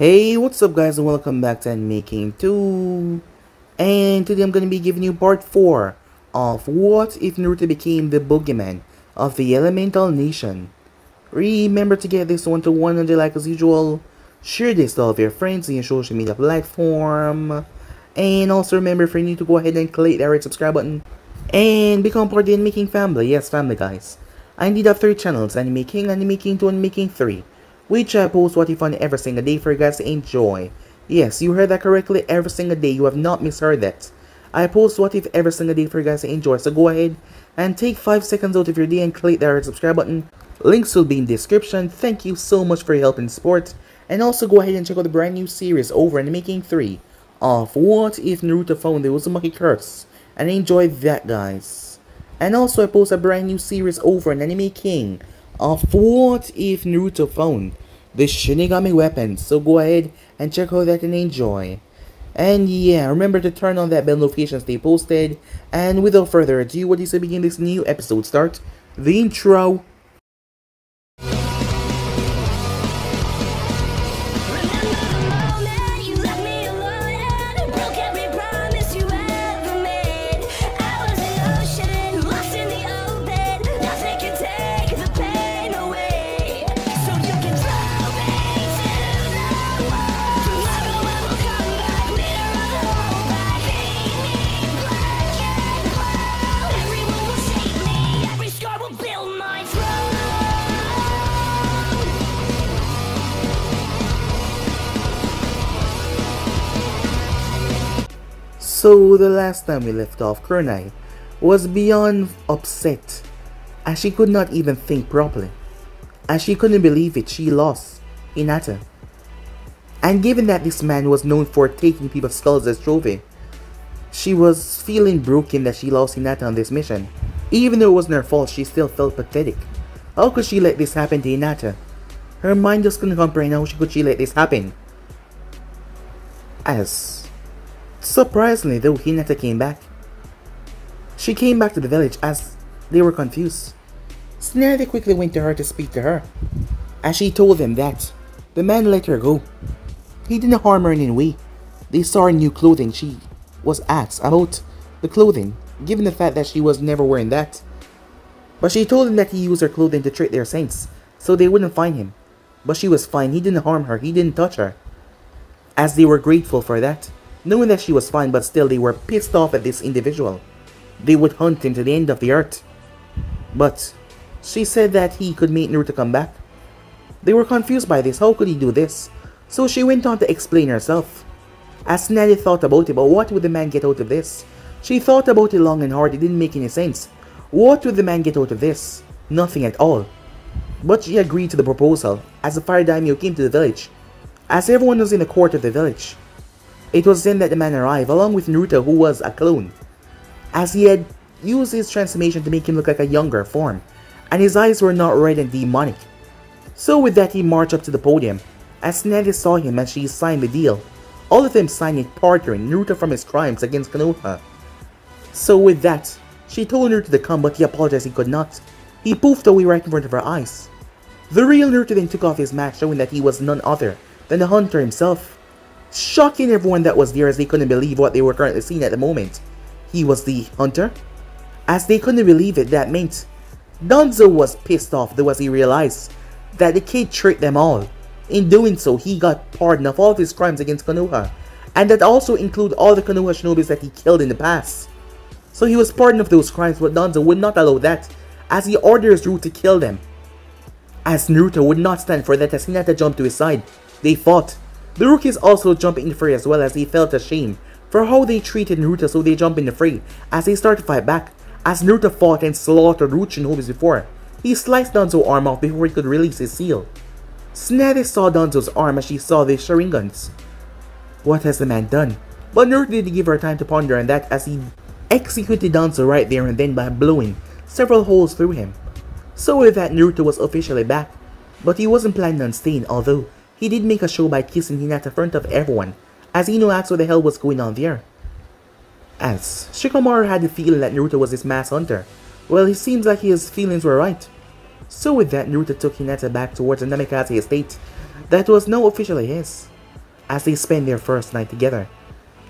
Hey, what's up guys, and welcome back to Making 2. And today I'm going to be giving you part 4 of What If Naruto Became the Boogeyman of the Elemental Nation. Remember to get this one to 100 likes as usual. Share this to all of your friends on your social media platform. And also remember for you to go ahead and click that red subscribe button and become part of the Making family. Yes, family guys. I indeed have 3 channels, Anime King, Anime King 2, and Anime King 3. Which I post what if on every single day for you guys to enjoy. Yes, you heard that correctly, every single day. You have not misheard that. I post what if every single day for you guys to enjoy. So go ahead and take 5 seconds out of your day and click that red subscribe button. Links will be in the description. Thank you so much for your help and support. And also go ahead and check out the brand new series over in Making 3 of What If Naruto Found the Uzumaki Curse. And enjoy that, guys. And also I post a brand new series over in Anime King of What If Naruto Found the Shinigami weapon. So go ahead and check out that and enjoy. And yeah, remember to turn on that bell notification stay posted. And without further ado, what is to begin this new episode start? The intro. So the last time we left off, Kurenai was beyond upset, as she could not even think properly, as she couldn't believe it, she lost Hinata. And given that this man was known for taking people's skulls as trophy, she was feeling broken that she lost Hinata on this mission. Even though it wasn't her fault, she still felt pathetic. How could she let this happen to Hinata? Her mind just couldn't comprehend how she let this happen. Surprisingly though, Hinata came back. She came back to the village as they were confused. Tsunade quickly went to her to speak to her, as she told them that the man let her go. He didn't harm her in any way. They saw her new clothing. She was asked about the clothing, given the fact that she was never wearing that. But she told him that he used her clothing to trick their saints, so they wouldn't find him. But she was fine. He didn't harm her. He didn't touch her. As they were grateful for that, knowing that she was fine, but still they were pissed off at this individual. They would hunt him to the end of the earth. But she said that he could make Naruto come back. They were confused by this. How could he do this? So she went on to explain herself. As Tsunade thought about it, but what would the man get out of this? She thought about it long and hard. It didn't make any sense. What would the man get out of this? Nothing at all. But she agreed to the proposal as the fire daimyo came to the village. As everyone was in the court of the village, it was then that the man arrived, along with Naruto, who was a clone, as he had used his transformation to make him look like a younger form, and his eyes were not red and demonic. So with that, he marched up to the podium, as Tsunade saw him as she signed the deal, all of them signing pardoning Naruto from his crimes against Konoha. So with that, she told Naruto to come, but he apologized he could not. He poofed away right in front of her eyes. The real Naruto then took off his mask, showing that he was none other than the hunter himself, shocking everyone that was there as they couldn't believe what they were currently seeing at the moment. He was the hunter? As they couldn't believe it, that meant Danzo was pissed off though as he realized that the kid tricked them all. In doing so, he got pardoned of all of his crimes against Konoha, and that also included all the Konoha shinobis that he killed in the past. So he was pardoned of those crimes, but Danzo would not allow that, as he orders Naruto to kill them. As Naruto would not stand for that, as Hinata jumped to his side, they fought. The rookies also jumped in the fray as well, as they felt ashamed for how they treated Naruto, so they jumped in the fray as they started to fight back. As Naruto fought and slaughtered root shinobis before, he sliced Danzo's arm off before he could release his seal. Tsunade saw Danzo's arm as she saw the Sharingans. What has the man done? But Naruto didn't give her time to ponder on that, as he executed Danzo right there and then by blowing several holes through him. So with that, Naruto was officially back, but he wasn't planning on staying, although he did make a show by kissing Hinata in front of everyone, as Ino asked what the hell was going on there. As Shikamaru had the feeling that Naruto was his mass hunter, well, it seems like his feelings were right. So with that, Naruto took Hinata back towards the Namikaze estate that was now officially his. as they spent their first night together.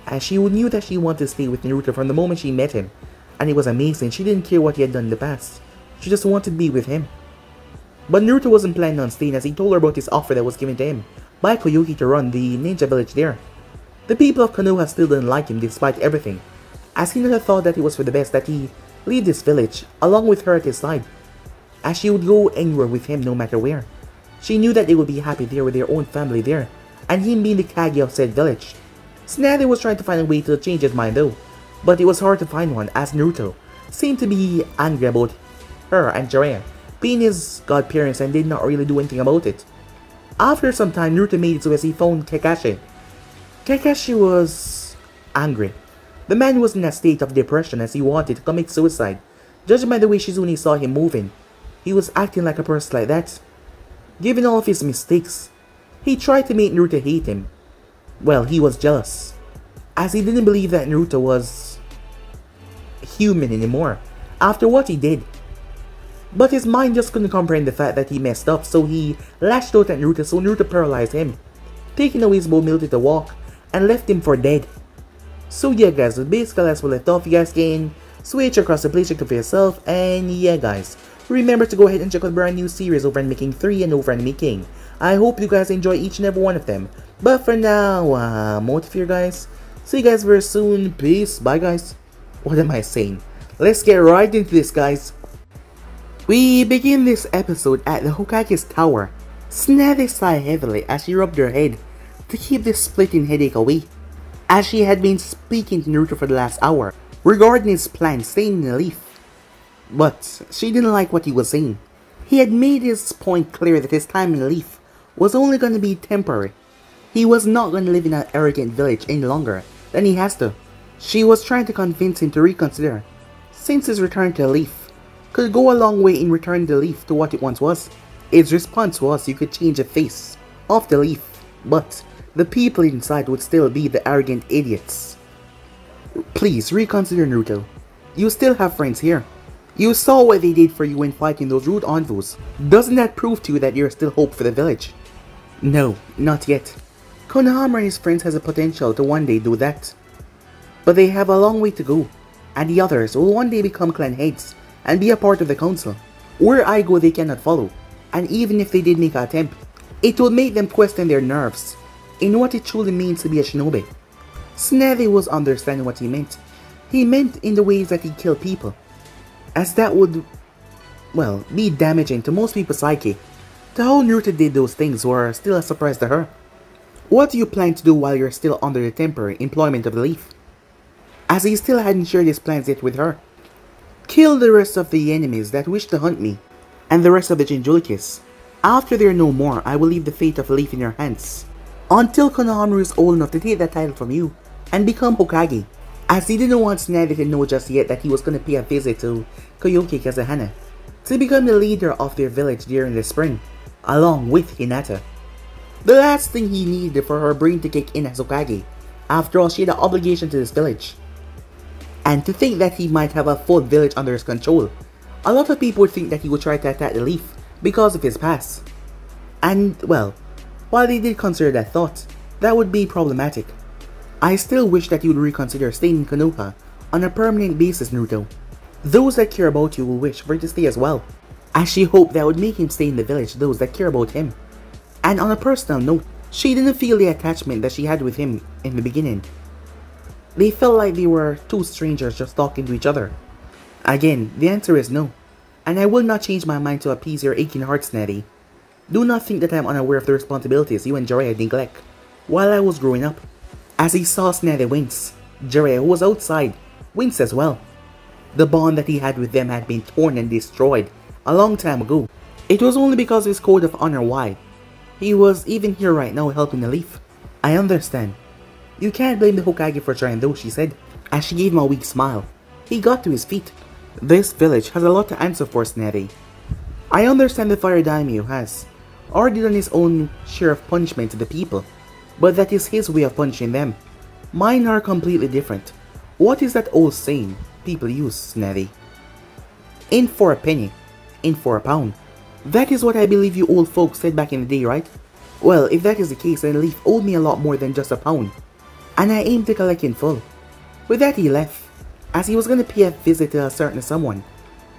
As she knew that she wanted to stay with Naruto from the moment she met him, and it was amazing. She didn't care what he had done in the past. She just wanted to be with him. But Naruto wasn't planning on staying, as he told her about his offer that was given to him by Koyuki to run the ninja village there. The people of Konoha still didn't like him despite everything, as Hinata thought that it was for the best that he leave this village along with her at his side, as she would go anywhere with him no matter where. She knew that they would be happy there with their own family there, and him being the Kage of said village. Tsunade was trying to find a way to change his mind though, but it was hard to find one, as Naruto seemed to be angry about her and Jiraiya being his godparents and did not really do anything about it. After some time, Naruto made it so as he found Kakashi. Kakashi was angry. The man was in a state of depression as he wanted to commit suicide. Judging by the way Shizune saw him moving, he was acting like a person like that. Given all of his mistakes, he tried to make Naruto hate him. Well, he was jealous, as he didn't believe that Naruto was human anymore after what he did. But his mind just couldn't comprehend the fact that he messed up, so he lashed out at Naruto, so Naruto paralyzed him, taking away his mobility to walk and left him for dead. So yeah guys, basically that's what left off. You guys can switch across the play, check it for yourself, and yeah guys, remember to go ahead and check out the brand new series over Anime King 3 and over Anime King. I hope you guys enjoy each and every one of them. But for now, I'm out of here guys. See you guys very soon. Peace. Bye guys. What am I saying? Let's get right into this guys. We begin this episode at the Hokage's tower. Tsunade sighed heavily as she rubbed her head to keep this splitting headache away, as she had been speaking to Naruto for the last hour regarding his plan staying in the leaf. But she didn't like what he was saying. He had made his point clear that his time in the leaf was only going to be temporary. He was not going to live in an arrogant village any longer than he has to. She was trying to convince him to reconsider, since his return to the leaf could go a long way in returning the leaf to what it once was. His response was you could change the face of the leaf, but the people inside would still be the arrogant idiots. Please reconsider, Naruto. You still have friends here. You saw what they did for you when fighting those rude envoys. Doesn't that prove to you that you're still hope for the village? No, not yet. Konohama and his friends has a potential to one day do that. But they have a long way to go, and the others will one day become clan heads and be a part of the council. Where I go they cannot follow, and even if they did make an attempt, it would make them question their nerves in what it truly means to be a shinobi. Tsunade was understanding what he meant. He meant in the ways that he killed people, as that would, well, be damaging to most people's psyche. The how Naruto did those things were still a surprise to her. What do you plan to do while you're still under the temporary employment of the leaf? As he still hadn't shared his plans yet with her. Kill the rest of the enemies that wish to hunt me, and the rest of the Jinchurikis. After they're no more, I will leave the fate of the leaf in your hands, until Konohamaru is old enough to take that title from you, and become Hokage. As he didn't want Tsunade to know just yet that he was going to pay a visit to Koyuki Kazahana, to become the leader of their village during the spring, along with Hinata. The last thing he needed for her brain to kick in as Hokage. After all, she had an obligation to this village. And to think that he might have a full village under his control. A lot of people would think that he would try to attack the leaf because of his past. And, well, while they did consider that thought, that would be problematic. I still wish that you would reconsider staying in Konoha on a permanent basis, Naruto. Those that care about you will wish for you to stay as well, as she hoped that would make him stay in the village those that care about him. And on a personal note, she didn't feel the attachment that she had with him in the beginning. They felt like they were two strangers just talking to each other. Again, the answer is no, and I will not change my mind to appease your aching heart, Tsunade. Do not think that I am unaware of the responsibilities you and Jiraiya neglect while I was growing up. As he saw Tsunade wince, Jiraiya, who was outside, winced as well. The bond that he had with them had been torn and destroyed a long time ago. It was only because of his code of honor why he was even here right now helping the leaf. I understand. You can't blame the Hokage for trying though, she said, as she gave him a weak smile. He got to his feet. This village has a lot to answer for, Tsunade. I understand the fire daimyo has already done his own share of punishment to the people, but that is his way of punishing them. Mine are completely different. What is that old saying people use, Tsunade? In for a penny, in for a pound. That is what I believe you old folks said back in the day, right? Well, if that is the case, then Leaf owed me a lot more than just a pound, and I aim to collect in full. With that he left, as he was going to pay a visit to a certain someone.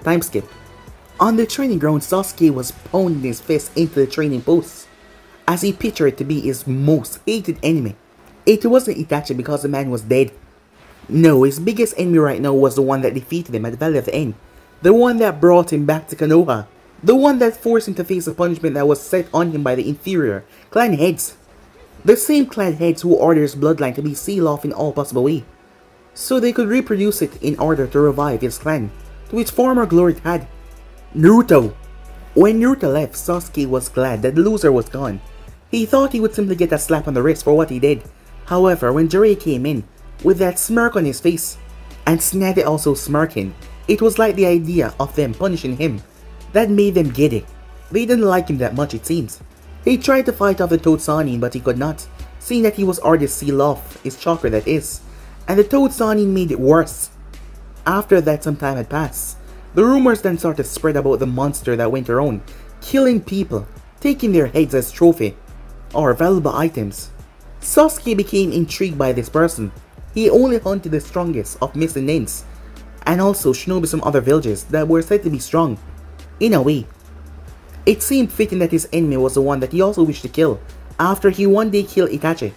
Time skip. On the training ground, Sasuke was pounding his fist into the training post, as he pictured it to be his most hated enemy. It wasn't Itachi because the man was dead. No, his biggest enemy right now was the one that defeated him at the Valley of the End. The one that brought him back to Konoha. The one that forced him to face a punishment that was set on him by the inferior clan heads. The same clan heads who ordered his bloodline to be sealed off in all possible way, so they could reproduce it in order to revive his clan to its former glory it had. Naruto. When Naruto left, Sasuke was glad that the loser was gone. He thought he would simply get a slap on the wrist for what he did. However, when Jiraiya came in, with that smirk on his face, and Tsunade also smirking, it was like the idea of them punishing him that made them giddy. They didn't like him that much, it seems. He tried to fight off the Toad Sannin, but he could not, seeing that he was already sealed off his chakra, that is, and the Toad Sannin made it worse. After that, some time had passed. The rumors then started to spread about the monster that went around, killing people, taking their heads as trophy, or valuable items. Sasuke became intrigued by this person. He only hunted the strongest of missing names, and also shinobi some other villages that were said to be strong. In a way, it seemed fitting that his enemy was the one that he also wished to kill, after he one day killed Itachi.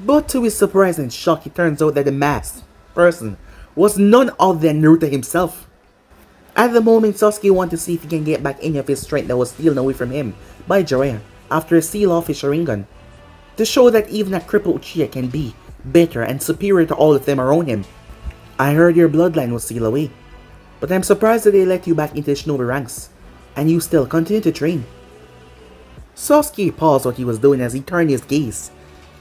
But to his surprise and shock, it turns out that the masked person was none other than Naruto himself. At the moment, Sasuke wanted to see if he can get back any of his strength that was stolen away from him by Jiraiya after he sealed off his Sharingan, to show that even a crippled Uchiha can be better and superior to all of them around him. I heard your bloodline was sealed away, but I'm surprised that they let you back into the shinobi ranks, and you still continue to train. Sasuke paused what he was doing as he turned his gaze,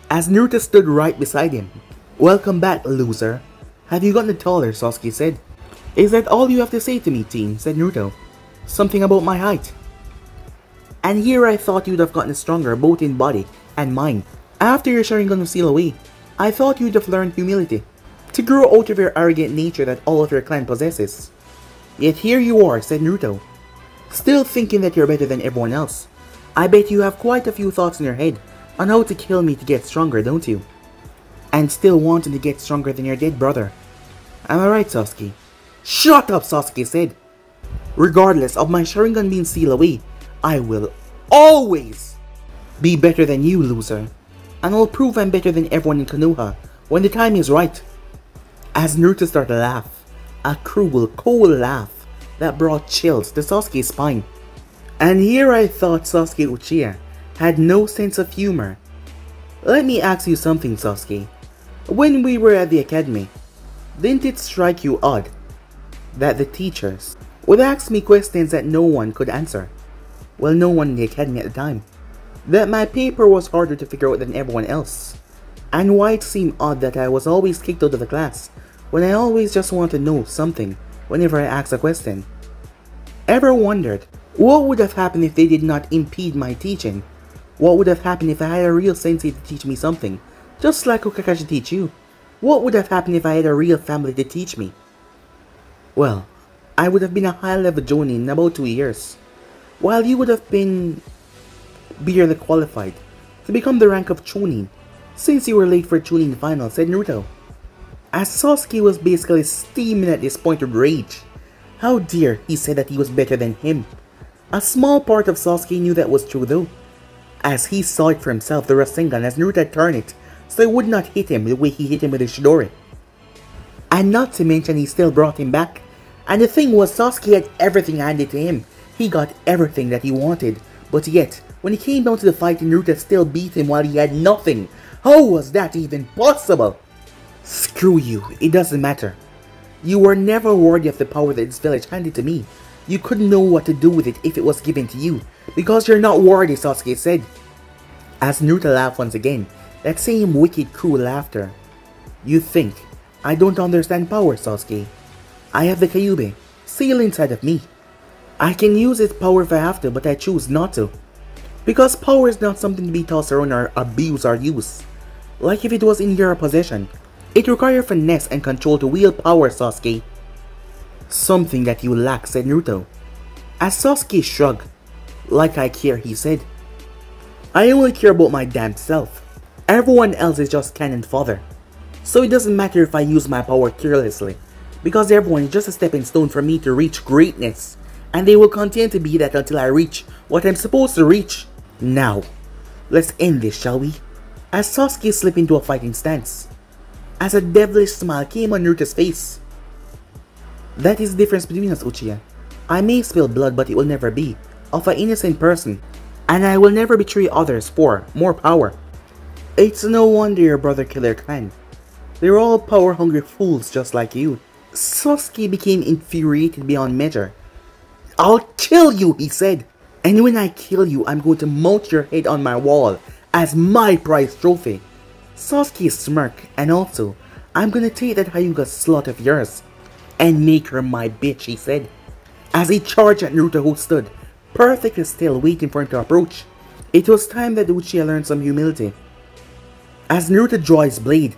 as Naruto stood right beside him. Welcome back, loser. Have you gotten taller? Sasuke said. Is that all you have to say to me, teen? Said Naruto. Something about my height. And here I thought you'd have gotten stronger both in body and mind. After your Sharingan was sealed away, I thought you'd have learned humility, to grow out of your arrogant nature that all of your clan possesses. Yet here you are, said Naruto, still thinking that you're better than everyone else. I bet you have quite a few thoughts in your head on how to kill me to get stronger, don't you? And still wanting to get stronger than your dead brother. Am I right, Sasuke? Shut up, Sasuke said. Regardless of my Sharingan being sealed away, I will always be better than you, loser. And I'll prove I'm better than everyone in Konoha when the time is right. As Naruto started to laugh, a cruel, cold laugh that brought chills to Sasuke's spine. And here I thought Sasuke Uchiha had no sense of humor. Let me ask you something, Sasuke. When we were at the academy, didn't it strike you odd that the teachers would ask me questions that no one could answer? Well, no one in the academy at the time. That my paper was harder to figure out than everyone else. And why it seemed odd that I was always kicked out of the class when I always just wanted to know something whenever I asked a question. Ever wondered what would have happened if they did not impede my teaching? What would have happened if I had a real sensei to teach me something, just like Kakashi teach you? What would have happened if I had a real family to teach me? Well, I would have been a high-level Jonin in about 2 years, while you would have been barely qualified to become the rank of Chunin, since you were late for Chunin final, said Naruto. As Sasuke was basically steaming at this point of rage. How dare he say that he was better than him? A small part of Sasuke knew that was true though, as he saw it for himself, the Rasengan, as Naruto had turned it so it would not hit him the way he hit him with his Chidori. And not to mention he still brought him back. And the thing was, Sasuke had everything handed to him. He got everything that he wanted, but yet, when it came down to the fight, Naruto still beat him while he had nothing. How was that even possible? Screw you, it doesn't matter. You were never worthy of the power that this village handed to me. You couldn't know what to do with it if it was given to you, because you're not worthy, Sasuke said. As Naruto laughed once again, that same wicked, cruel laughter. You think I don't understand power, Sasuke? I have the Kyuubi sealed inside of me. I can use its power if I have to, but I choose not to. Because power is not something to be tossed around or abused or used. Like if it was in your possession. It requires finesse and control to wield power, Sasuke. Something that you lack, said Naruto. As Sasuke shrugged. Like I care, he said. I only care about my damn self. Everyone else is just cannon fodder. So it doesn't matter if I use my power carelessly, because everyone is just a stepping stone for me to reach greatness, and they will continue to be that until I reach what I'm supposed to reach. Now, let's end this, shall we? As Sasuke slipped into a fighting stance, as a devilish smile came on Naruto's face. That is the difference between us, Uchiha. I may spill blood, but it will never be of an innocent person, and I will never betray others for more power. It's no wonder your brother killed their clan. They're all power-hungry fools just like you. Sasuke became infuriated beyond measure. I'll kill you, he said. And when I kill you, I'm going to mount your head on my wall as my prize trophy. Sasuke smirked, and also, I'm gonna take that Hyuga slut of yours and make her my bitch, he said. As he charged at Naruto, who stood perfectly still waiting for him to approach. It was time that Uchiha learned some humility. As Naruto drew his blade,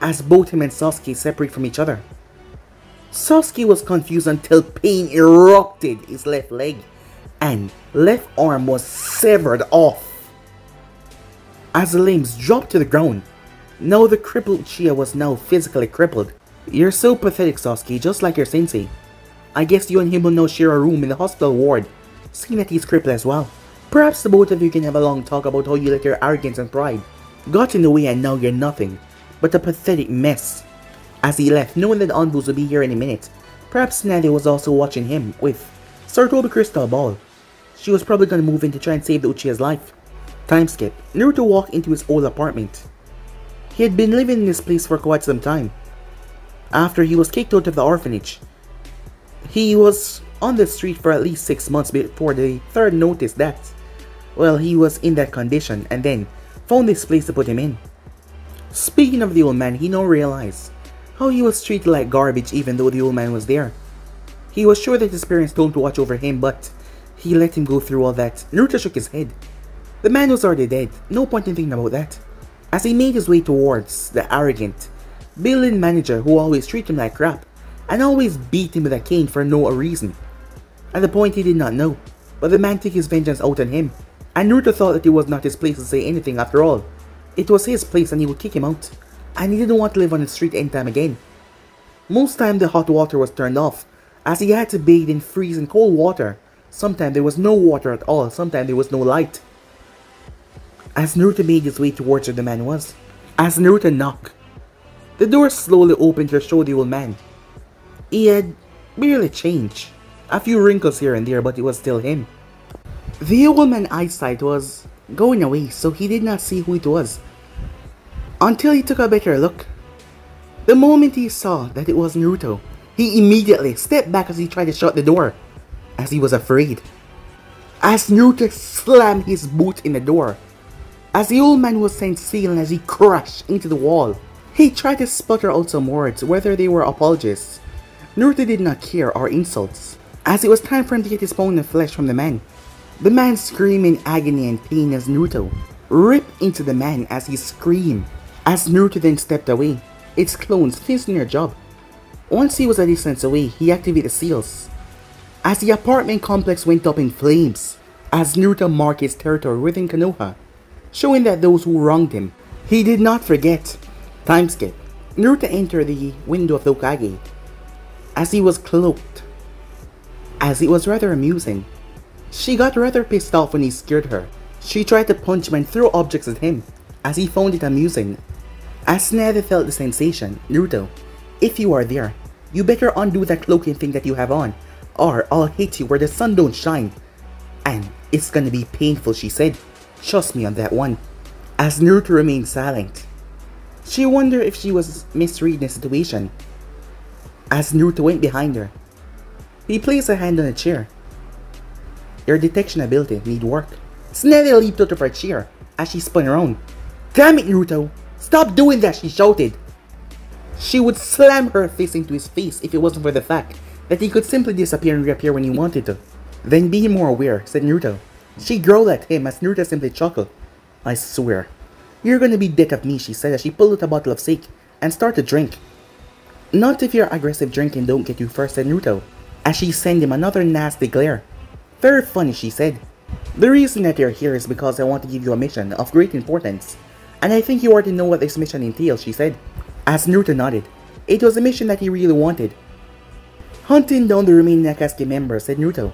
as both him and Sasuke separate from each other. Sasuke was confused until pain erupted his left leg and left arm was severed off. As the limbs dropped to the ground, now the crippled Uchiha was now physically crippled. You're so pathetic, Sasuke, just like your sensei. I guess you and him will now share a room in the hospital ward, seeing that he's crippled as well. Perhaps the both of you can have a long talk about how you let your arrogance and pride got in the way and now you're nothing but a pathetic mess. As he left, knowing that Anbus would be here in a minute, perhaps Tsunade was also watching him with Sarutobi Crystal Ball. She was probably gonna move in to try and save the Uchiha's life. Time skip. Naruto walked into his old apartment. He had been living in this place for quite some time. After he was kicked out of the orphanage, he was on the street for at least 6 months before the third noticed that, well, he was in that condition and then found this place to put him in. Speaking of the old man, he now realized how he was treated like garbage even though the old man was there. He was sure that his parents told him to watch over him, but he let him go through all that. Naruto shook his head. The man was already dead, no point in thinking about that. As he made his way towards the arrogant building manager who always treated him like crap and always beat him with a cane for no reason. At the point he did not know, but the man took his vengeance out on him, and Naruto thought that it was not his place to say anything after all. It was his place and he would kick him out, and he didn't want to live on the street anytime again. Most time the hot water was turned off, as he had to bathe in freezing cold water. Sometimes there was no water at all, sometimes there was no light. As Naruto made his way towards where the man was, as Naruto knocked, the door slowly opened to show the old man. He had barely changed, a few wrinkles here and there, but it was still him. The old man's eyesight was going away, so he did not see who it was, until he took a better look. The moment he saw that it was Naruto, he immediately stepped back as he tried to shut the door, as he was afraid. As Naruto slammed his boot in the door, as the old man was sent sailing as he crashed into the wall, he tried to sputter out some words, whether they were apologies. Naruto did not care, or insults, as it was time for him to get his bone and flesh from the man. The man screamed in agony and pain as Naruto ripped into the man as he screamed. As Naruto then stepped away, its clones finished their job. Once he was a distance away, he activated the seals, as the apartment complex went up in flames, as Naruto marked his territory within Konoha, showing that those who wronged him, he did not forget. Time skip. Naruto entered the window of the Hokage, as he was cloaked, as it was rather amusing. She got rather pissed off when he scared her. She tried to punch him and throw objects at him, as he found it amusing. As Tsunade felt the sensation, Naruto, if you are there, you better undo that cloaking thing that you have on, or I'll hit you where the sun don't shine. And it's gonna be painful, she said. Trust me on that one. As Naruto remained silent, she wondered if she was misreading the situation. As Naruto went behind her, he placed a hand on a chair. Your detection ability need work. Tsunade leaped out of her chair as she spun around. Damn it, Naruto! Stop doing that, she shouted. She would slam her fist into his face if it wasn't for the fact that he could simply disappear and reappear when he wanted to. Then be more aware, said Naruto. She growled at him as Naruto simply chuckled. I swear, you're gonna be dead of me, she said as she pulled out a bottle of sake and started to drink. Not if your aggressive drinking don't get you first, said Naruto, as she sent him another nasty glare. Very funny, she said. The reason that you're here is because I want to give you a mission of great importance, and I think you already know what this mission entails, she said. As Naruto nodded, it was a mission that he really wanted. Hunting down the remaining Akatsuki members, said Naruto,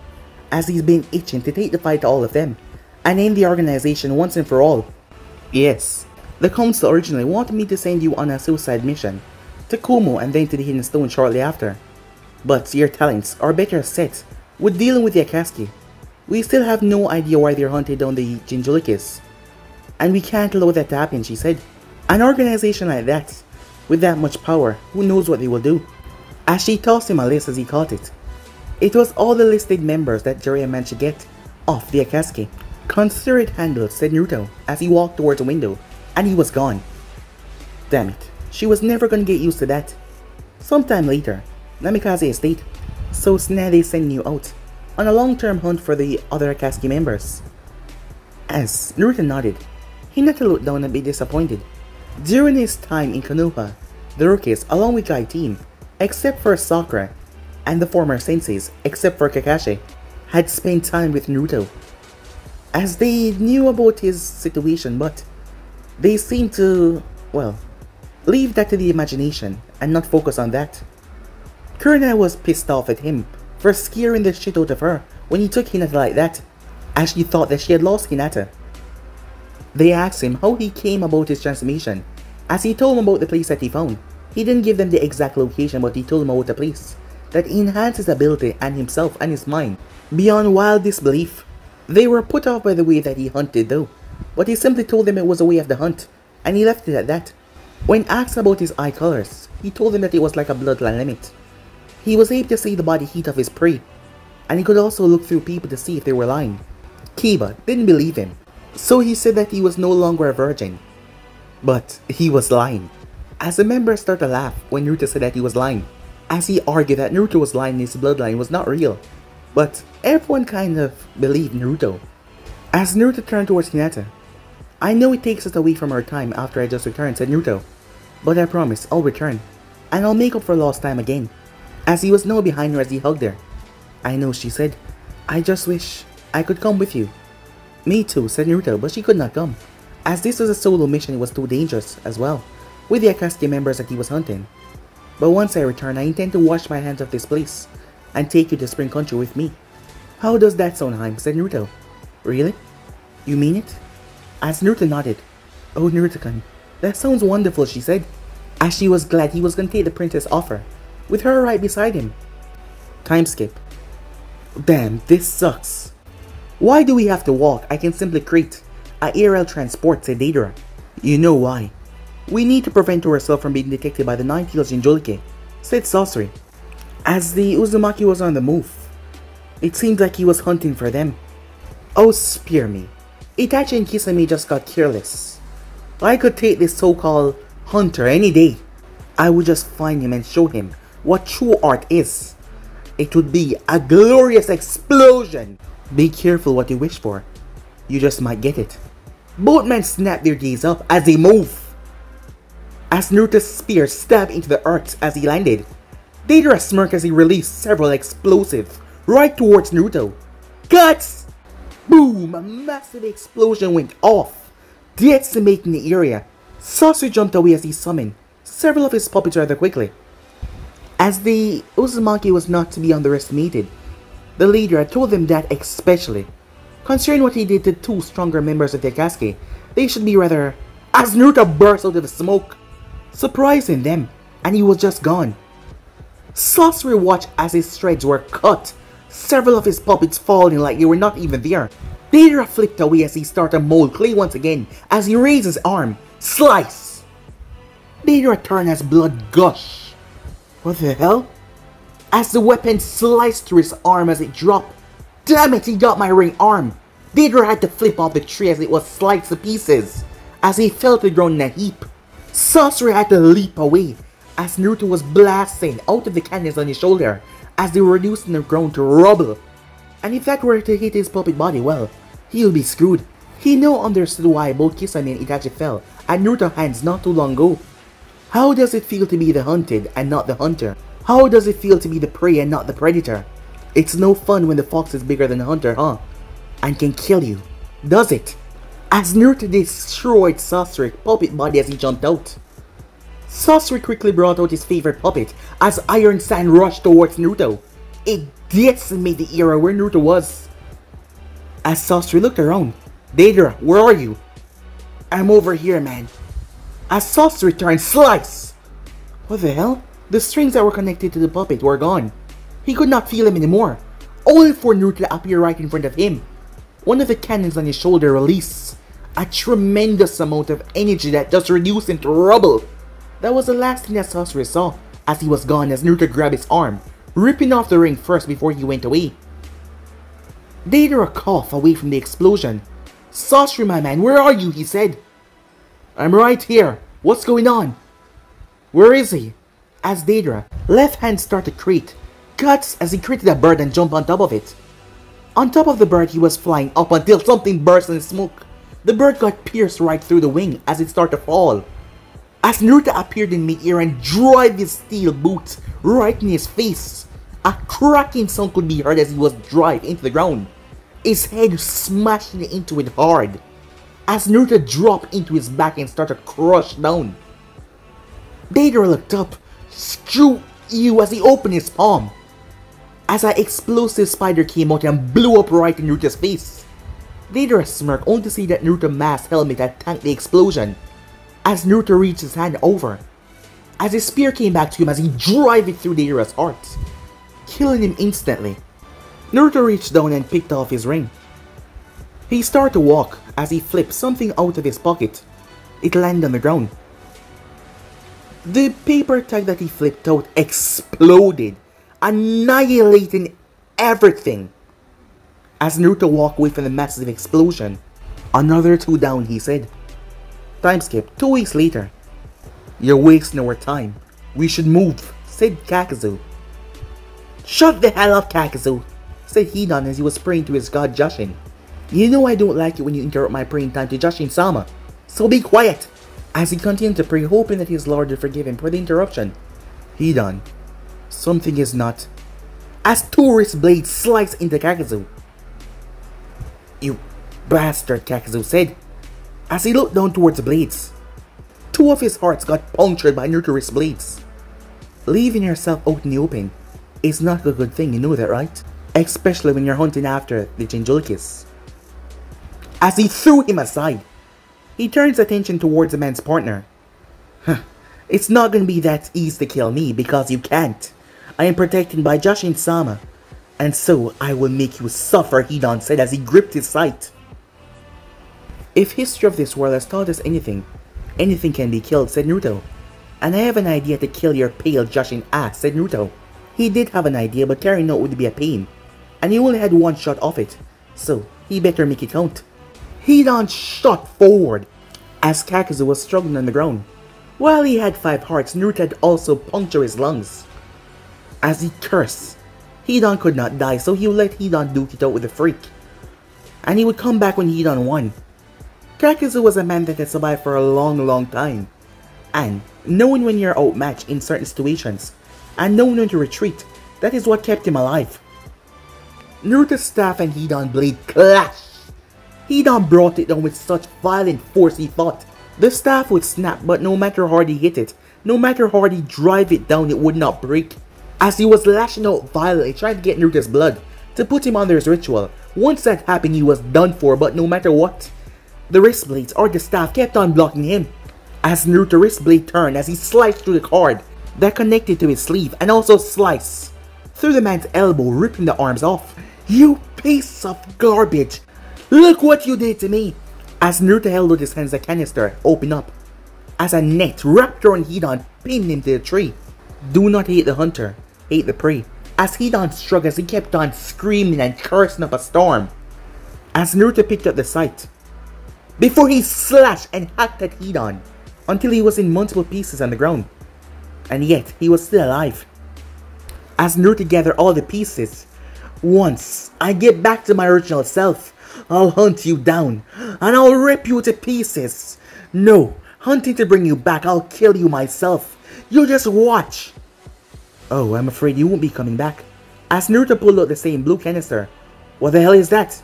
as he's been itching to take the fight to all of them, and end the organization once and for all. Yes, the council originally wanted me to send you on a suicide mission, to Kumo and then to the Hidden Stone shortly after. But your talents are better set with dealing with the Akatsuki. We still have no idea why they're hunting down the Jinchurikis. And we can't allow that to happen, she said. An organization like that, with that much power, who knows what they will do? As she tossed him a list, as he called it. It was all the listed members that Jiraiya managed to get off the Akatsuki. Consider it handled, said Naruto, as he walked towards the window, and he was gone. Damn it, she was never gonna get used to that. Sometime later, Namikaze Estate. So Tsunade sending you out on a long-term hunt for the other Akatsuki members. As Naruto nodded, Hinata looked down and be disappointed. During his time in Konoha, the rookies, along with Guy Team, except for Sakura, and the former senseis, except for Kakashi, had spent time with Naruto. As they knew about his situation, but they seemed to, well, leave that to the imagination and not focus on that. Kurina was pissed off at him for scaring the shit out of her when he took Hinata like that, as she thought that she had lost Hinata. They asked him how he came about his transformation, as he told them about the place that he found. He didn't give them the exact location, but he told them about the place that enhanced his ability and himself and his mind beyond wild disbelief. They were put off by the way that he hunted though, but he simply told them it was a way of the hunt, and he left it at that. When asked about his eye colors, he told them that it was like a bloodline limit. He was able to see the body heat of his prey, and he could also look through people to see if they were lying. Kiba didn't believe him, so he said that he was no longer a virgin. But he was lying, as the members started to laugh when Naruto said that he was lying, as he argued that Naruto was lying and his bloodline was not real. But everyone kind of believed Naruto. As Naruto turned towards Hinata, I know it takes us away from our time after I just returned, said Naruto, but I promise I'll return, and I'll make up for lost time again. As he was now behind her as he hugged her. I know, she said. I just wish I could come with you. Me too, said Naruto, but she could not come, as this was a solo mission. It was too dangerous as well, with the Akatsuki members that he was hunting. But once I return, I intend to wash my hands of this place, and take you to Spring Country with me. How does that sound, Haim? Said Naruto. Really? You mean it? As Naruto nodded. Oh, Naruto-kun, that sounds wonderful, she said, as she was glad he was going to take the princess offer, with her right beside him. Time skip. Damn, this sucks. Why do we have to walk? I can simply create a aerial transport, said Deidara. You know why. We need to prevent ourselves from being detected by the Nine-Tailed Jinchuriki, said Sasori. As the Uzumaki was on the move, it seemed like he was hunting for them. Oh, spare me. Itachi and Kisame just got careless. I could take this so-called hunter any day. I would just find him and show him what true art is. It would be a glorious explosion. Be careful what you wish for. You just might get it. Both men snapped their gaze up as they move. As Naruto's spear stabbed into the earth as he landed, Deidara smirked as he released several explosives right towards Naruto. Guts! Boom! A massive explosion went off, decimating the area. Sasori jumped away as he summoned several of his puppets rather quickly. As the Uzumaki was not to be underestimated, the leader had told them that especially, considering what he did to two stronger members of the Akatsuki, they should be rather. As Naruto burst out of the smoke, surprising them, and he was just gone. Sasori watched as his threads were cut, several of his puppets falling like they were not even there. Deidara flipped away as he started to mold clay once again as he raised his arm. Slice! Deidara turned as blood gushed. What the hell? As the weapon sliced through his arm as it dropped. Damn it, he got my ring arm! Deidara had to flip off the tree as it was sliced to pieces, as he fell to the ground in a heap. Sasori had to leap away, as Naruto was blasting out of the cannons on his shoulder, as they were reducing the ground to rubble. And if that were to hit his puppet body, well, he'll be screwed. He now understood why both Kisame and Itachi fell at Naruto's hands not too long ago. How does it feel to be the hunted and not the hunter? How does it feel to be the prey and not the predator? It's no fun when the fox is bigger than the hunter, huh? and can kill you, does it? As Naruto destroyed Sasori's puppet body as he jumped out. Sasori quickly brought out his favorite puppet as Iron Sand rushed towards Naruto. It decimated the era where Naruto was. As Sasori looked around, Deidara, where are you? I'm over here, man. As Sasori turned, slice! What the hell? The strings that were connected to the puppet were gone. He could not feel him anymore, only for Naruto to appear right in front of him. One of the cannons on his shoulder released a tremendous amount of energy that just reduced into rubble. That was the last thing that Sasori saw as he was gone as Naruto grabbed his arm, ripping off the ring first before he went away. Deidara coughed away from the explosion. Sasori, my man, where are you? He said. I'm right here. What's going on? Where is he? As Deidara, left hand started to create cuts as he created a bird and jumped on top of it. On top of the bird, he was flying up until something burst in smoke. The bird got pierced right through the wing as it started to fall. As Naruto appeared in mid-air and drove his steel boots right in his face, a cracking sound could be heard as he was driven into the ground, his head smashing into it hard. As Naruto dropped into his back and started to crush down. Deidara looked up, screw you, as he opened his palm. As an explosive spider came out and blew up right in Naruto's face. Deidara smirked only to see that Naruto's mask helmet had tanked the explosion. As Naruto reached his hand over, as his spear came back to him as he drove it through Deidara's heart, killing him instantly. Naruto reached down and picked off his ring. He started to walk as he flipped something out of his pocket. It landed on the ground. The paper tag that he flipped out exploded, annihilating everything. As Naruto walked away from the massive explosion, another 2 down, he said. Time skip, 2 weeks later. You're wasting our time. We should move, said Kakazu. Shut the hell up, Kakazu, said Hidan as he was praying to his god Jushin. You know I don't like it when you interrupt my praying time to Jushin-sama, so be quiet. As he continued to pray, hoping that his lord would forgive him for the interruption. Hidan, something is not. As 2 wrist blades sliced into Kakazu. You bastard, Kakazu said, as he looked down towards the blades. 2 of his hearts got punctured by Naruto's wrist blades. Leaving yourself out in the open is not a good thing, you know that, right? Especially when you're hunting after the Jinchurikis. As he threw him aside, he turned his attention towards the man's partner. It's not gonna be that easy to kill me because you can't. I am protected by Jushin-sama, and so I will make you suffer, Hidan said as he gripped his sight. If history of this world has taught us anything, anything can be killed, said Naruto. And I have an idea to kill your pale Jushin ass, said Naruto. He did have an idea, but carrying out would be a pain, and he only had 1 shot of it, so he better make it count. Hidan shot forward as Kakazu was struggling on the ground. While he had 5 hearts, Naruto had also punctured his lungs. As he cursed, Hidan could not die, so he would let Hidan duke it out with the freak. And he would come back when Hidan won. Kakazu was a man that had survived for a long time, and knowing when you're outmatched in certain situations, and knowing when to retreat, that is what kept him alive. Naruto's staff and Hidan blade clashed. Hidan brought it down with such violent force he thought the staff would snap, but no matter how hard he hit it, no matter how hard he drive it down, it would not break. As he was lashing out violently, trying to get Naruto's blood to put him under his ritual. Once that happened, he was done for, but no matter what, the wrist blades or the staff kept on blocking him. As Naruto's wrist blade turned as he sliced through the cord that connected to his sleeve and also sliced through the man's elbow, ripping the arms off. You piece of garbage! Look what you did to me! As Naruto held out his hands, the canister opened up as a net wrapped around Hidan, pinning him to the tree. Do not hate the hunter, hate the prey. As Hidan struggled as he kept on screaming and cursing up a storm. As Naruto picked up the sight, before he slashed and hacked at Hidan until he was in multiple pieces on the ground. And yet, he was still alive. As Naruto gathered all the pieces, once I get back to my original self, I'll hunt you down, and I'll rip you to pieces. No, hunting to bring you back, I'll kill you myself. You just watch. Oh, I'm afraid you won't be coming back. As Naruto pulled out the same blue canister. What the hell is that?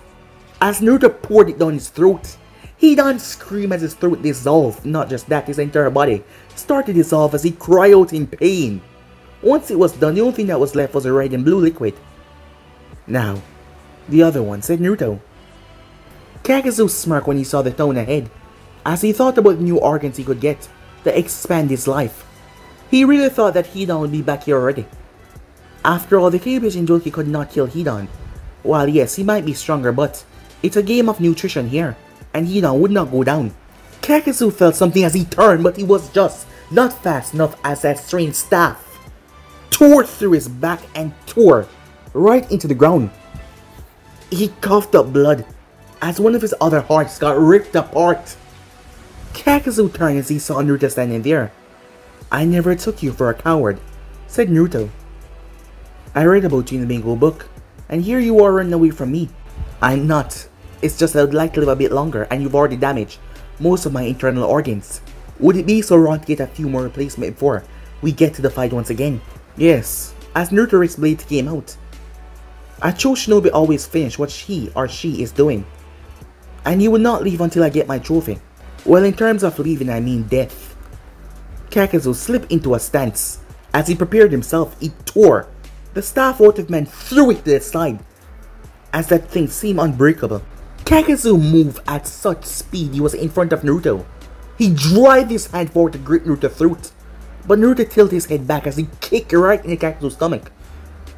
as Naruto poured it down his throat. Hidan screamed as his throat dissolved. Not just that, his entire body started to dissolve as he cried out in pain. Once it was done, the only thing that was left was a red and blue liquid. "Now, the other one," said Naruto. Kakazu smirked when he saw the town ahead, as he thought about the new organs he could get to expand his life. He really thought that Hidan would be back here already. After all, the Kyuubi Jinchuriki could not kill Hidan. While yes, he might be stronger, but it's a game of nutrition here, and Hidan would not go down. Kakazu felt something as he turned, but he was just not fast enough as that strange staff tore through his back and tore right into the ground. He coughed up blood as one of his other hearts got ripped apart. Kakazu turned as he saw Naruto standing there. "I never took you for a coward," said Naruto. "I read about you in the Bingo book, and here you are running away from me." "I'm not. It's just I would like to live a bit longer, and you've already damaged most of my internal organs. Would it be so wrong to get a few more replacements before we get to the fight once again?" "Yes." As Naruto's blade came out, "A true shinobi always finish what he or she is doing. And you will not leave until I get my trophy." "Well, in terms of leaving, I mean death." Kakazu slipped into a stance. As he prepared himself, he tore the staff out of man, threw it to the side, as that thing seemed unbreakable. Kakazu moved at such speed he was in front of Naruto. He dried his hand forward to grip Naruto's throat, but Naruto tilted his head back as he kicked right into Kakazu's stomach,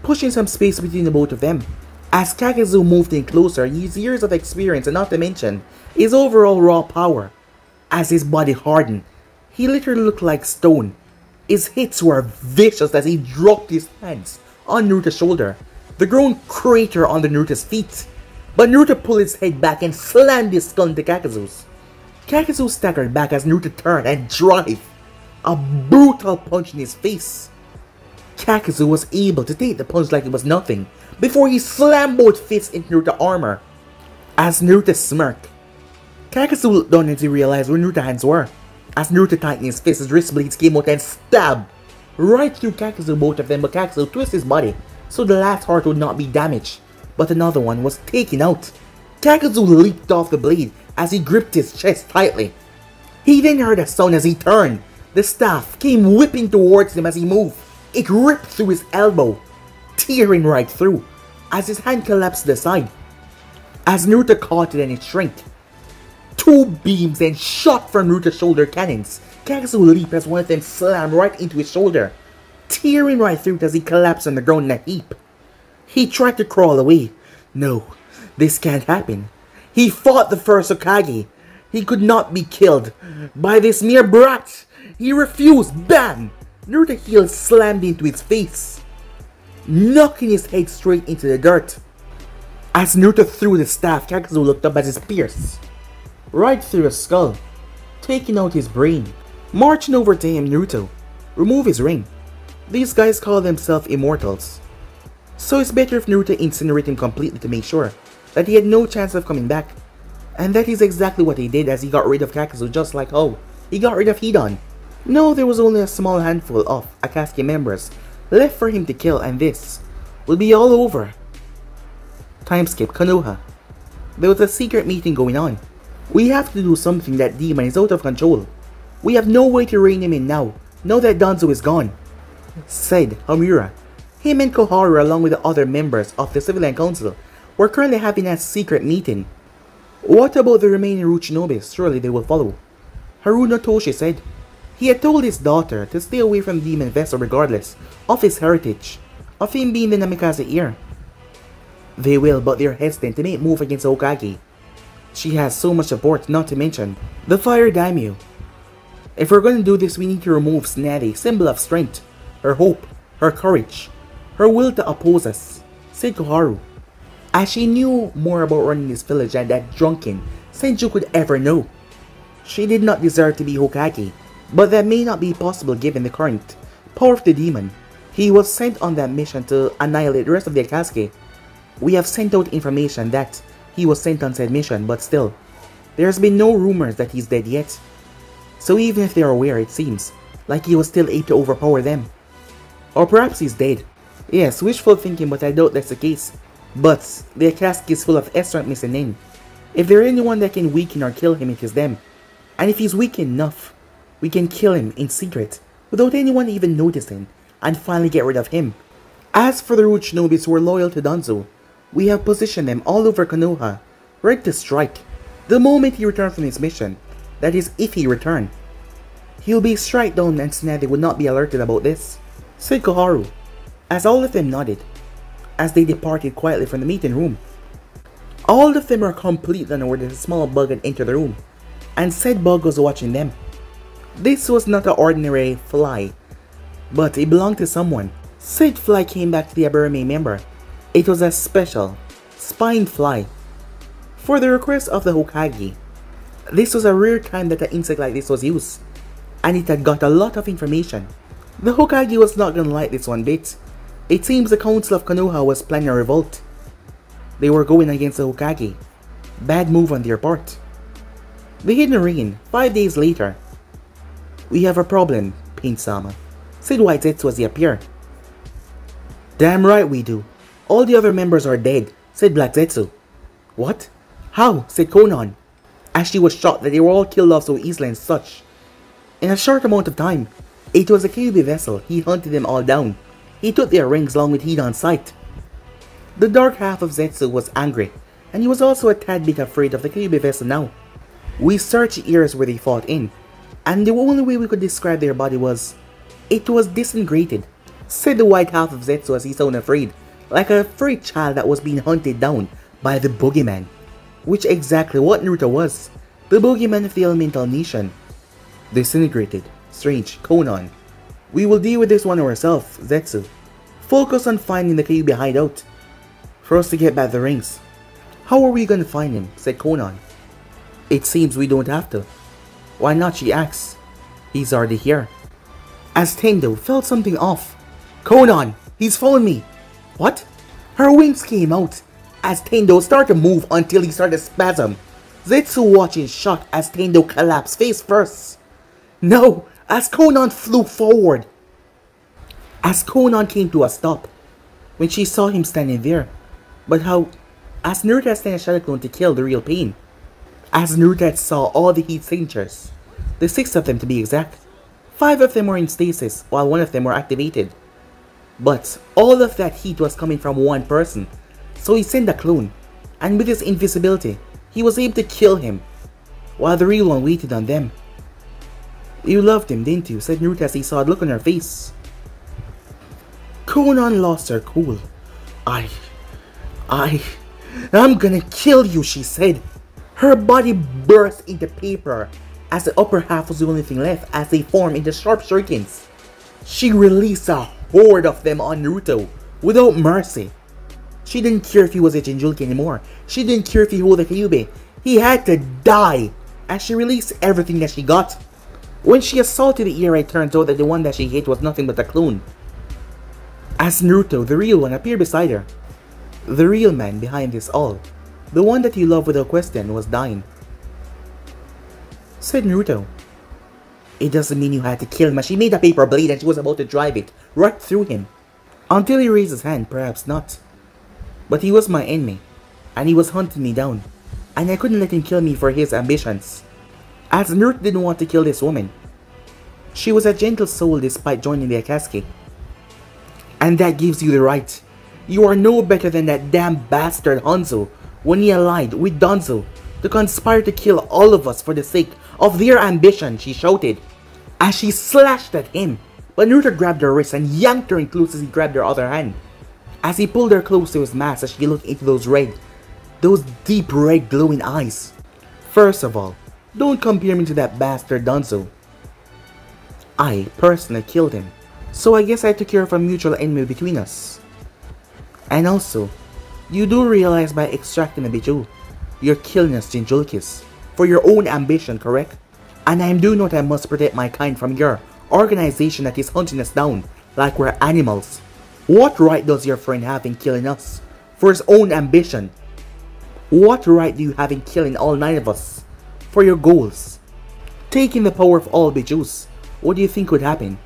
pushing some space between the both of them. As Kakazu moved in closer, his years of experience and not to mention his overall raw power, as his body hardened, he literally looked like stone. His hits were vicious as he dropped his hands on Naruto's shoulder, the grown crater under Naruto's feet. But Naruto pulled his head back and slammed his skull into Kakazu's. Kakazu staggered back as Naruto turned and drive a brutal punch in his face. Kakazu was able to take the punch like it was nothing before he slammed both fists into Naruto's armor. As Naruto smirked, Kakazu looked down as he realized where Naruto's hands were. As Naruto tightened his fist, his wrist blades came out and stabbed right through Kakazu, both of them, but Kakazu twisted his body so the last heart would not be damaged, but another one was taken out. Kakazu leaped off the blade as he gripped his chest tightly. He then heard a sound as he turned. The staff came whipping towards him as he moved. It ripped through his elbow, tearing right through, as his hand collapsed to the side. As Naruto caught it and it shrank, two beams then shot from Naruto's shoulder cannons. Kakazu leaped as one of them slammed right into his shoulder, tearing right through it as he collapsed on the ground in a heap. He tried to crawl away. No, this can't happen. He fought the first Hokage. He could not be killed by this mere brat. He refused. Bam! Naruto's heel slammed into his face, knocking his head straight into the dirt. As Naruto threw the staff, Kakazu looked up as it pierced right through his skull, taking out his brain. Marching over to him, Naruto removed his ring. These guys call themselves immortals, so it's better if Naruto incinerated him completely to make sure that he had no chance of coming back. And that is exactly what he did, as he got rid of Kakazu just like how he got rid of Hidan. No, there was only a small handful of Akatsuki members left for him to kill, and this will be all over. Time skip, Konoha. There was a secret meeting going on. "We have to do something. That demon is out of control. We have no way to rein him in now that Danzo is gone," said Hamura. Him and Koharu, along with the other members of the Civilian Council, were currently having a secret meeting. "What about the remaining root shinobis? Surely they will follow," Haruno Toshi said. He had told his daughter to stay away from Demon Vessel regardless of his heritage, of him being the Namikaze heir. "They will, but they're hesitant to make move against Hokage. She has so much support, not to mention the Fire Daimyo. If we're going to do this, we need to remove Tsunade, symbol of strength, her hope, her courage, her will to oppose us," said Koharu, as she knew more about running this village than that drunken Senju could ever know. She did not deserve to be Hokage, but that may not be possible given the current power of the demon. He was sent on that mission to annihilate the rest of the Akatsuki. We have sent out information that he was sent on said mission, but still, there has been no rumors that he's dead yet. So even if they are aware, it seems like he was still able to overpower them. Or perhaps he's dead. Yes, wishful thinking, but I doubt that's the case. But the Akatsuki is full of S-rank missing in. If there anyone that can weaken or kill him, it is them. And if he's weak enough, we can kill him in secret, without anyone even noticing, and finally get rid of him. As for the root shinobis who are loyal to Danzo, we have positioned them all over Konoha, ready to strike. The moment he returned from his mission, that is if he returned, he'll be strike down and Tsunade would not be alerted about this, said Koharu, as all of them nodded, as they departed quietly from the meeting room. All of them are completely unaware that a small bug had entered the room, and said bug was watching them. This was not an ordinary fly, but it belonged to someone. Said fly came back to the Aburame member. It was a special, spined fly. For the request of the Hokage, this was a rare time that an insect like this was used, and it had got a lot of information. The Hokage was not gonna like this one bit. It seems the Council of Konoha was planning a revolt. They were going against the Hokage. Bad move on their part. The Hidden Ring, 5 days later. We have a problem, Pain-sama, said White Zetsu as he appeared. Damn right we do. All the other members are dead, said Black Zetsu. What? How? Said Konan, as she was shocked that they were all killed off so easily and such. In a short amount of time, it was a Kyuubi vessel. He hunted them all down. He took their rings along with heat on sight. The dark half of Zetsu was angry, and he was also a tad bit afraid of the Kyuubi vessel now. We searched the areas where they fought in, and the only way we could describe their body was, it was disintegrated, said the white half of Zetsu as he sounded afraid, like a afraid child that was being hunted down by the Boogeyman. Which exactly what Naruto was, the Boogeyman of the Elemental Nation. Disintegrated. Strange. Konan. We will deal with this one ourselves, Zetsu. Focus on finding the Kyuubi hideout, for us to get back the rings. How are we gonna find him? Said Konan. It seems we don't have to. Why not? She asks. He's already here. As Tendo felt something off. Konan! He's following me! What? Her wings came out as Tendo started to move until he started to spasm. Zetsu watched in shock as Tendo collapsed face first. No! As Konan flew forward. As Konan came to a stop, when she saw him standing there. But how? As Naruto had sent a shadow clone to kill the real Pain. As Naruto had saw all the heat signatures, the 6 of them to be exact. 5 of them were in stasis, while 1 of them were activated. But all of that heat was coming from one person, so he sent a clone, and with his invisibility, he was able to kill him, while the real one waited on them. You loved him, didn't you? Said Naruto as he saw the look on her face. Konan lost her cool. I'm gonna kill you, she said. Her body burst into paper as the upper half was the only thing left as they formed into sharp shurikens. She released a horde of them on Naruto without mercy. She didn't care if he was a Jinchuriki anymore. She didn't care if he held a Kyuubi. He had to die as she released everything that she got. When she assaulted the ear, it turns out that the one that she hit was nothing but a clone. As Naruto, the real one, appeared beside her. The real man behind this all, the one that you love without question, was dying. Said Naruto. It doesn't mean you had to kill him. She made a paper blade and she was about to drive it right through him. Until he raised his hand, perhaps not. But he was my enemy, and he was hunting me down, and I couldn't let him kill me for his ambitions. As Naruto didn't want to kill this woman. She was a gentle soul despite joining the Akatsuki. And that gives you the right. You are no better than that damn bastard Hanzo when he allied with Danzo to conspire to kill all of us for the sake of their ambition, she shouted, as she slashed at him. But Naruto grabbed her wrist and yanked her in close as he grabbed her other hand. As he pulled her close to his mask as she looked into those deep red glowing eyes. First of all, don't compare me to that bastard Danzo. I personally killed him, so I guess I took care of a mutual enemy between us. And also, you do realize by extracting a Biju, you're killing us Jinchurikis for your own ambition, correct? And I'm doing what I must protect my kind from your organization that is hunting us down like we're animals. What right does your friend have in killing us for his own ambition? What right do you have in killing all 9 of us for your goals? Taking the power of all Bijus, what do you think would happen?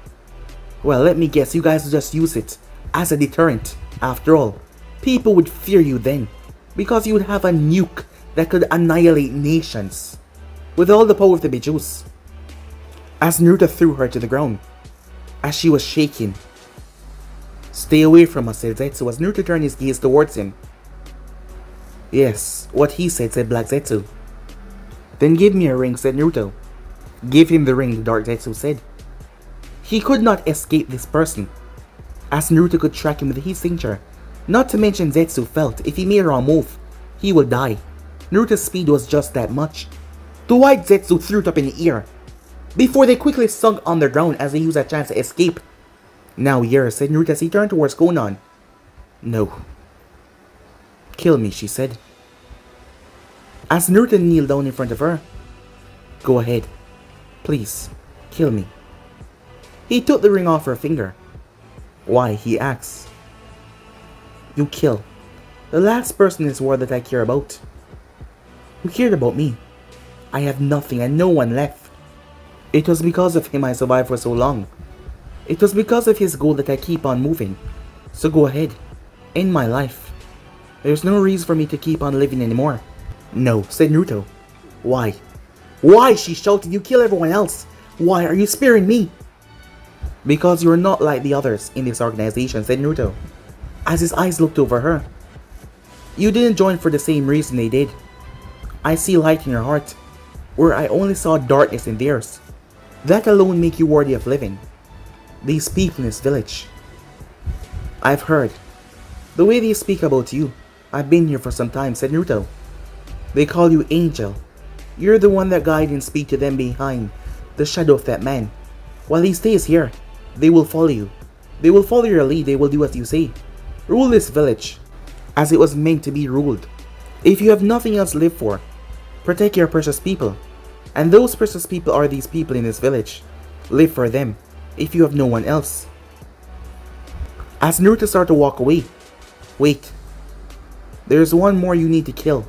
Well, let me guess, you guys would just use it as a deterrent. After all, people would fear you then, because you would have a nuke that could annihilate nations, with all the power of the Bijus. As Naruto threw her to the ground, as she was shaking. "Stay away from us," said Zetsu as Naruto turned his gaze towards him. "Yes, what he said Black Zetsu." "Then give me a ring," said Naruto. "Give him the ring," the Dark Zetsu said. He could not escape this person, as Naruto could track him with the heat signature. Not to mention Zetsu felt if he made a wrong move, he would die. Naruto's speed was just that much. The white Zetsu threw it up in the air, before they quickly sunk on the ground as they used a chance to escape. "Now yours," said Naruto as he turned towards Konan. "No. Kill me," she said. As Naruto kneeled down in front of her. "Go ahead. Please, kill me." He took the ring off her finger. "Why?" he asked. "You kill the last person in this world that I care about. Who cared about me? I have nothing and no one left. It was because of him I survived for so long. It was because of his goal that I keep on moving. So go ahead. End my life. There's no reason for me to keep on living anymore." "No," said Naruto. "Why? Why?" she shouted. "You kill everyone else. Why are you sparing me?" "Because you're not like the others in this organization," said Naruto, as his eyes looked over her. "You didn't join for the same reason they did. I see light in your heart, where I only saw darkness in theirs. That alone make you worthy of living. These people in this village. I've heard the way they speak about you. I've been here for some time," said Naruto. "They call you Angel. You're the one that guide and speak to them behind the shadow of that man. While he stays here, they will follow you. They will follow your lead. They will do as you say. Rule this village as it was meant to be ruled. If you have nothing else to live for, protect your precious people. And those precious people are these people in this village. Live for them, if you have no one else." As Naruto started to walk away. "Wait. There's one more you need to kill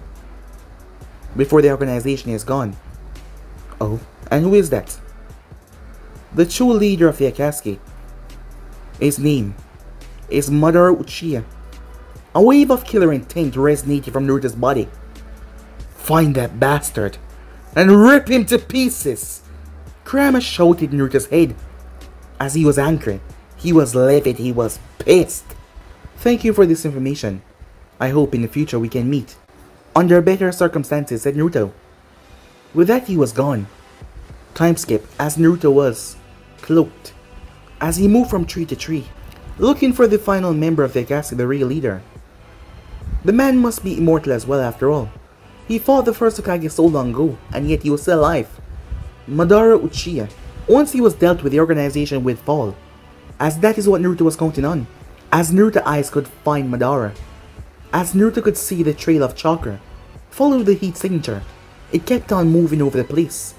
before the organization is gone." "Oh, and who is that?" "The true leader of the Akatsuki. His name is Madara Uchiha." A wave of killer intent resonated from Naruto's body. "Find that bastard and rip him to pieces!" Kurama shouted in Naruto's head. As he was angry, he was livid, he was pissed. "Thank you for this information. I hope in the future we can meet under better circumstances," said Naruto. With that he was gone. Time skip as Naruto was cloaked as he moved from tree to tree, looking for the final member of the Akatsuki, the real leader. The man must be immortal as well after all. He fought the first Hokage so long ago, and yet he was still alive. Madara Uchiha. Once he was dealt with, the organization would fall, as that is what Naruto was counting on. As Naruto's eyes could find Madara, as Naruto could see the trail of chakra, follow the heat signature, it kept on moving over the place.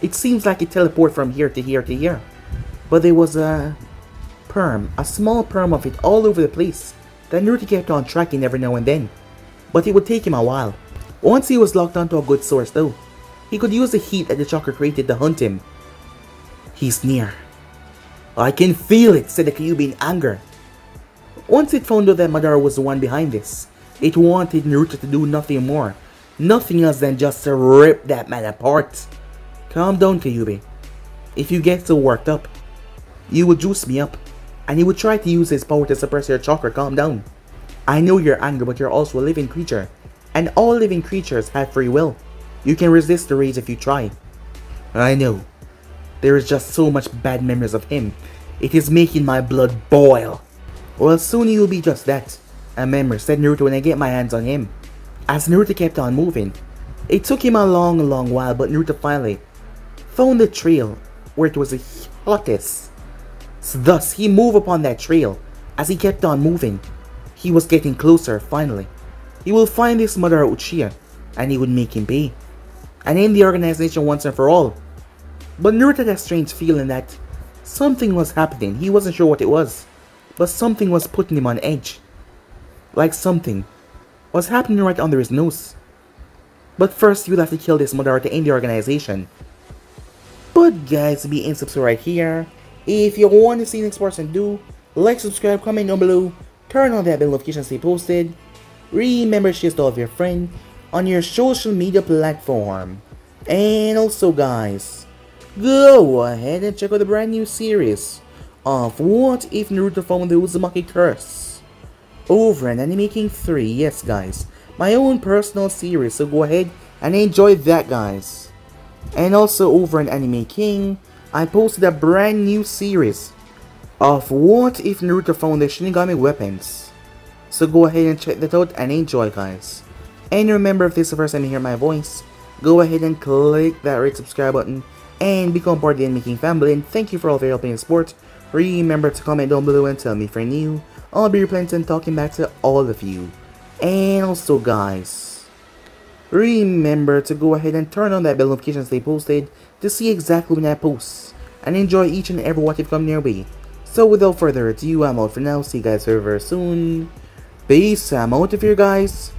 It seems like it teleported from here to here to here. But there was a small perm of it all over the place that Naruto kept on tracking every now and then. But it would take him a while. Once he was locked onto a good source though, he could use the heat that the chakra created to hunt him. "He's near. I can feel it," said the Kyuubi in anger. Once it found out that Madara was the one behind this, it wanted Naruto to do nothing more, nothing else than just to rip that man apart. "Calm down, Kyuubi. If you get so worked up, you will juice me up, and he would try to use his power to suppress your chakra. Calm down. I know you're angry, but you're also a living creature, and all living creatures have free will. You can resist the rage if you try." "I know. There is just so much bad memories of him. It is making my blood boil." "Well, soon you'll be just that, a memory," said Naruto, "when I get my hands on him." As Naruto kept on moving, it took him a long while, but Naruto finally found the trail where it was the hottest. Thus, he moved upon that trail. As he kept on moving, he was getting closer. Finally, he will find this Madara Uchiha, and he would make him pay, and end the organization once and for all. But Naruto had a strange feeling that something was happening. He wasn't sure what it was, but something was putting him on edge. Like something was happening right under his nose. But first, you'll have to kill this Madara to end the organization. But guys, be in subscribe right here. If you want to see the next person do, like, subscribe, comment down below, turn on that bell notification to stay posted. Remember, share to all of your friends. on your social media platform. And also guys, go ahead and check out the brand new series of What If Naruto Found the Uzumaki Curse over on Anime King 3. Yes guys, my own personal series, so go ahead and enjoy that guys. And also over on Anime King, I posted a brand new series of What If Naruto Found the Shinigami Weapons. So go ahead and check that out and enjoy guys. And remember, if this is the first time you hear my voice, go ahead and click that red subscribe button and become part of the Anime King family, and thank you for all of your help and support. Remember to comment down below and tell me if you're new. I'll be replying and talking back to all of you. And also guys, remember to go ahead and turn on that bell notification stay posted to see exactly when I post, and enjoy each and every what if come your way. So without further ado, I'm out for now. See you guys very soon. Peace. I'm out of here guys.